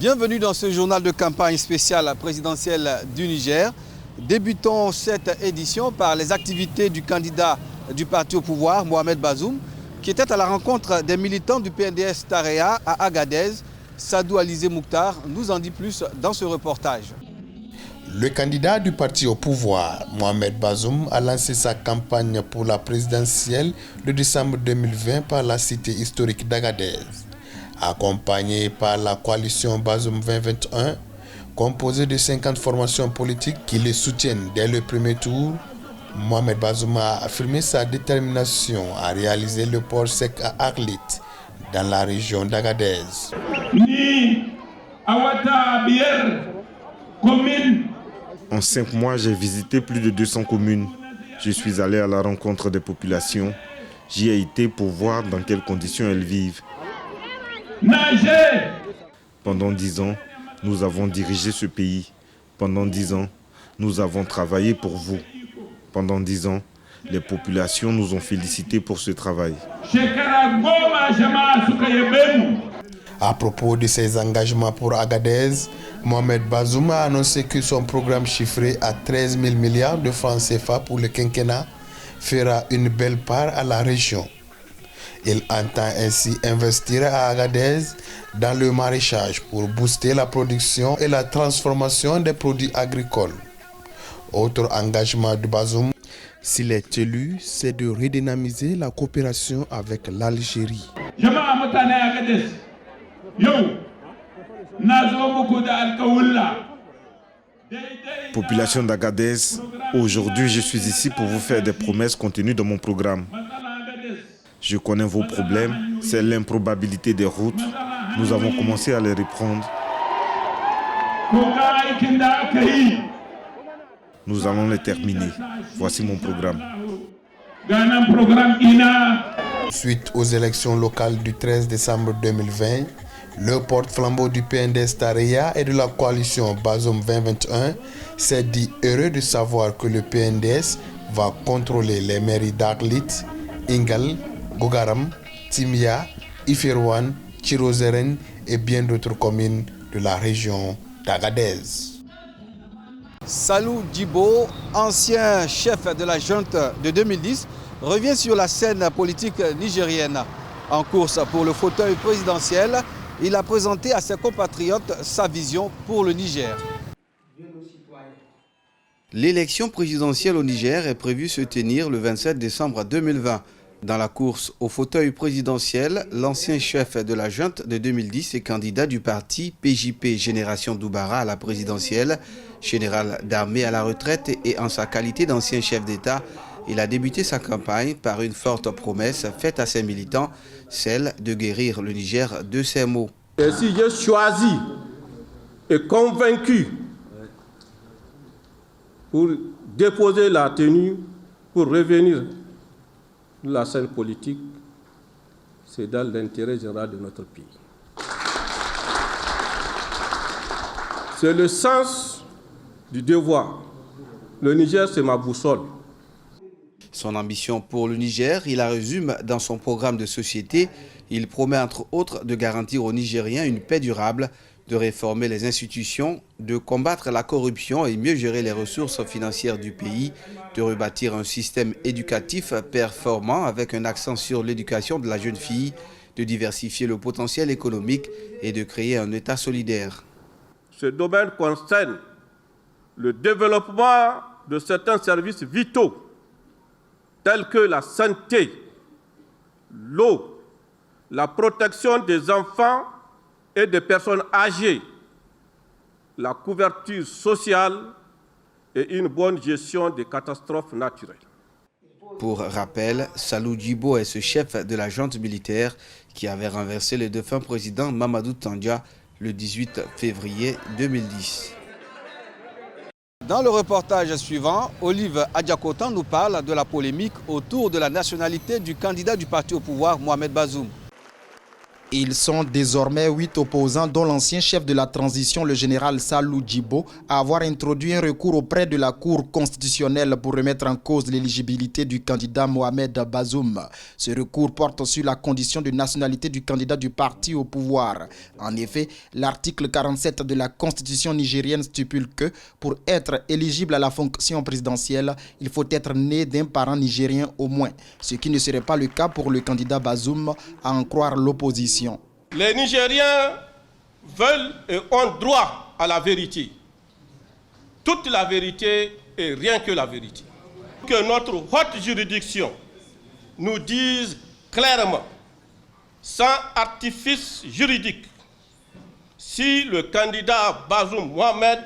Bienvenue dans ce journal de campagne spéciale présidentielle du Niger. Débutons cette édition par les activités du candidat du parti au pouvoir, Mohamed Bazoum, qui était à la rencontre des militants du PNDS Tarea à Agadez. Sadou Alizé Mouktar nous en dit plus dans ce reportage. Le candidat du parti au pouvoir, Mohamed Bazoum, a lancé sa campagne pour la présidentielle de décembre 2020 par la cité historique d'Agadez. Accompagné par la coalition Bazoum 2021, composée de 50 formations politiques qui le soutiennent dès le premier tour, Mohamed Bazoum a affirmé sa détermination à réaliser le port sec à Arlit, dans la région d'Agadez. En 5 mois, j'ai visité plus de 200 communes. Je suis allé à la rencontre des populations. J'y ai été pour voir dans quelles conditions elles vivent. Pendant 10 ans, nous avons dirigé ce pays. Pendant 10 ans, nous avons travaillé pour vous. Pendant 10 ans, les populations nous ont félicités pour ce travail. À propos de ses engagements pour Agadez, Mohamed Bazoum a annoncé que son programme chiffré à 13 000 milliards de francs CFA pour le quinquennat fera une belle part à la région. Il entend ainsi investir à Agadez dans le maraîchage pour booster la production et la transformation des produits agricoles. Autre engagement de Bazoum, s'il est élu, c'est de redynamiser la coopération avec l'Algérie. Population d'Agadez, aujourd'hui je suis ici pour vous faire des promesses contenues dans mon programme. Je connais vos problèmes, c'est l'improbabilité des routes. Nous avons commencé à les reprendre. Nous allons les terminer. Voici mon programme. Suite aux élections locales du 13 décembre 2020, le porte-flambeau du PNDS Tarea et de la coalition Bazoum 2021 s'est dit heureux de savoir que le PNDS va contrôler les mairies d'Arlit, Ingal, Gogaram, Timia, Iferouane, Chirozeren et bien d'autres communes de la région d'Agadez. Salou Djibo, ancien chef de la junte de 2010, revient sur la scène politique nigérienne. En course pour le fauteuil présidentiel, il a présenté à ses compatriotes sa vision pour le Niger. L'élection présidentielle au Niger est prévue se tenir le 27 décembre 2020. Dans la course au fauteuil présidentiel, l'ancien chef de la junte de 2010 et candidat du parti PJP Génération Doubara à la présidentielle, général d'armée à la retraite et en sa qualité d'ancien chef d'État, il a débuté sa campagne par une forte promesse faite à ses militants, celle de guérir le Niger de ses maux. Et si j'ai choisi et convaincu pour déposer la tenue, pour revenir de la scène politique, c'est dans l'intérêt général de notre pays. C'est le sens du devoir. Le Niger, c'est ma boussole. Son ambition pour le Niger, il la résume dans son programme de société. Il promet entre autres de garantir aux Nigériens une paix durable, de réformer les institutions, de combattre la corruption et mieux gérer les ressources financières du pays, de rebâtir un système éducatif performant avec un accent sur l'éducation de la jeune fille, de diversifier le potentiel économique et de créer un État solidaire. Ce domaine concerne le développement de certains services vitaux tels que la santé, l'eau, la protection des enfants et des personnes âgées, la couverture sociale et une bonne gestion des catastrophes naturelles. Pour rappel, Salou Djibo est ce chef de la junte militaire qui avait renversé le défunt président Mamadou Tandja le 18 février 2010. Dans le reportage suivant, Olive Adjakotan nous parle de la polémique autour de la nationalité du candidat du parti au pouvoir, Mohamed Bazoum. Ils sont désormais 8 opposants, dont l'ancien chef de la transition, le général Salou Djibo, à avoir introduit un recours auprès de la Cour constitutionnelle pour remettre en cause l'éligibilité du candidat Mohamed Bazoum. Ce recours porte sur la condition de nationalité du candidat du parti au pouvoir. En effet, l'article 47 de la Constitution nigérienne stipule que pour être éligible à la fonction présidentielle, il faut être né d'un parent nigérien au moins, ce qui ne serait pas le cas pour le candidat Bazoum, à en croire l'opposition. Les Nigériens veulent et ont droit à la vérité. Toute la vérité et rien que la vérité. Que notre haute juridiction nous dise clairement, sans artifice juridique, si le candidat Bazoum Mohamed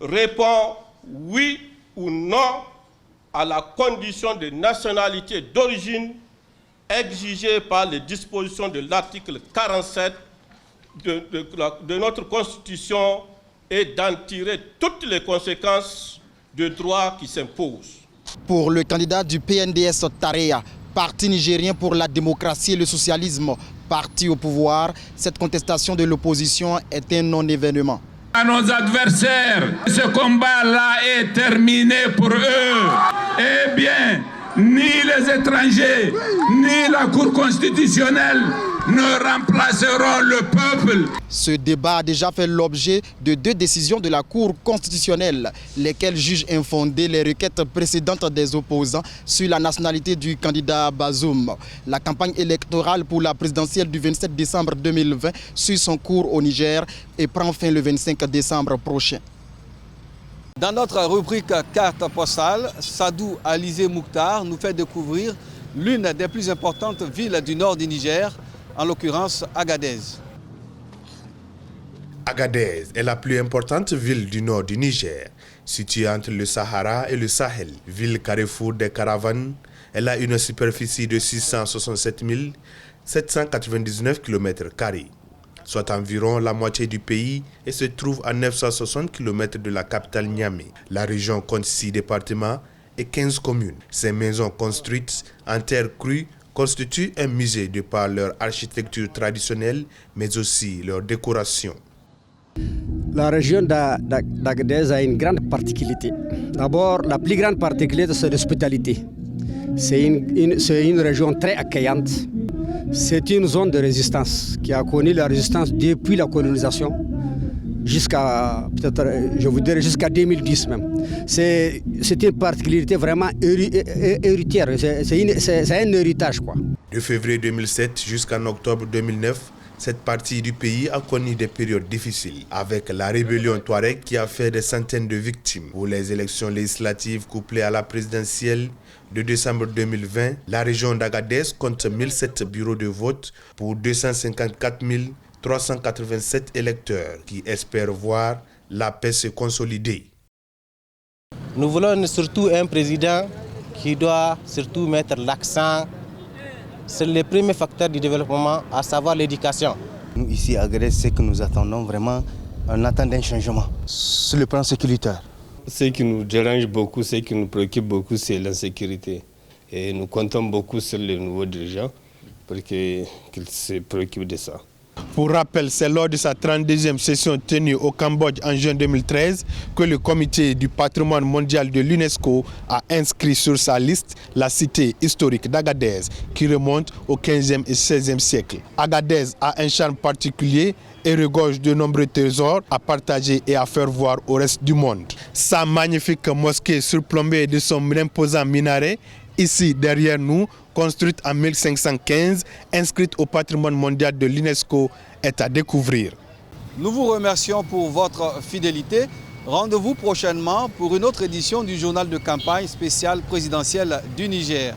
répond oui ou non à la condition de nationalité d'origine exigée par les dispositions de l'article 47 de notre Constitution et d'en tirer toutes les conséquences de droit qui s'imposent. Pour le candidat du PNDS Tareya, Parti nigérien pour la démocratie et le socialisme, parti au pouvoir, cette contestation de l'opposition est un non-événement. À nos adversaires, ce combat-là est terminé pour eux. Eh bien, ni les étrangers, ni la Cour constitutionnelle ne remplaceront le peuple. Ce débat a déjà fait l'objet de 2 décisions de la Cour constitutionnelle, lesquelles jugent infondées les requêtes précédentes des opposants sur la nationalité du candidat Bazoum. La campagne électorale pour la présidentielle du 27 décembre 2020 suit son cours au Niger et prend fin le 25 décembre prochain. Dans notre rubrique carte postale, Sadou Alizé Mouktar nous fait découvrir l'une des plus importantes villes du nord du Niger, en l'occurrence Agadez. Agadez est la plus importante ville du nord du Niger, située entre le Sahara et le Sahel. Ville carrefour des caravanes, elle a une superficie de 667 799 km², soit environ la moitié du pays, et se trouve à 960 km de la capitale Niamey. La région compte 6 départements et 15 communes. Ces maisons construites en terre crue constituent un musée de par leur architecture traditionnelle, mais aussi leur décoration. La région d'Agadez a une grande particularité. D'abord, la plus grande particularité, c'est l'hospitalité. C'est une région très accueillante. C'est une zone de résistance qui a connu la résistance depuis la colonisation jusqu'à, peut-être, je vous dirais, jusqu'à 2010 même. C'est une particularité vraiment héritière, c'est un héritage, quoi. De février 2007 jusqu'en octobre 2009, cette partie du pays a connu des périodes difficiles, avec la rébellion Touareg qui a fait des centaines de victimes. Pour les élections législatives couplées à la présidentielle de décembre 2020, la région d'Agadez compte 1007 bureaux de vote pour 254 387 électeurs qui espèrent voir la paix se consolider. Nous voulons surtout un président qui doit surtout mettre l'accent sur les premiers facteurs du développement, à savoir l'éducation. Nous, ici à Agadez, ce que nous attendons vraiment, on attend un changement sur le plan sécuritaire. Ce qui nous dérange beaucoup, ce qui nous préoccupe beaucoup, c'est l'insécurité. Et nous comptons beaucoup sur les nouveaux dirigeants pour qu'ils se préoccupent de ça. Pour rappel, c'est lors de sa 32e session tenue au Cambodge en juin 2013 que le comité du patrimoine mondial de l'UNESCO a inscrit sur sa liste la cité historique d'Agadez qui remonte au 15e et 16e siècle. Agadez a un charme particulier et regorge de nombreux trésors à partager et à faire voir au reste du monde. Sa magnifique mosquée surplombée de son imposant minaret, ici derrière nous, construite en 1515, inscrite au patrimoine mondial de l'UNESCO, est à découvrir. Nous vous remercions pour votre fidélité. Rendez-vous prochainement pour une autre édition du journal de campagne spécial présidentiel du Niger.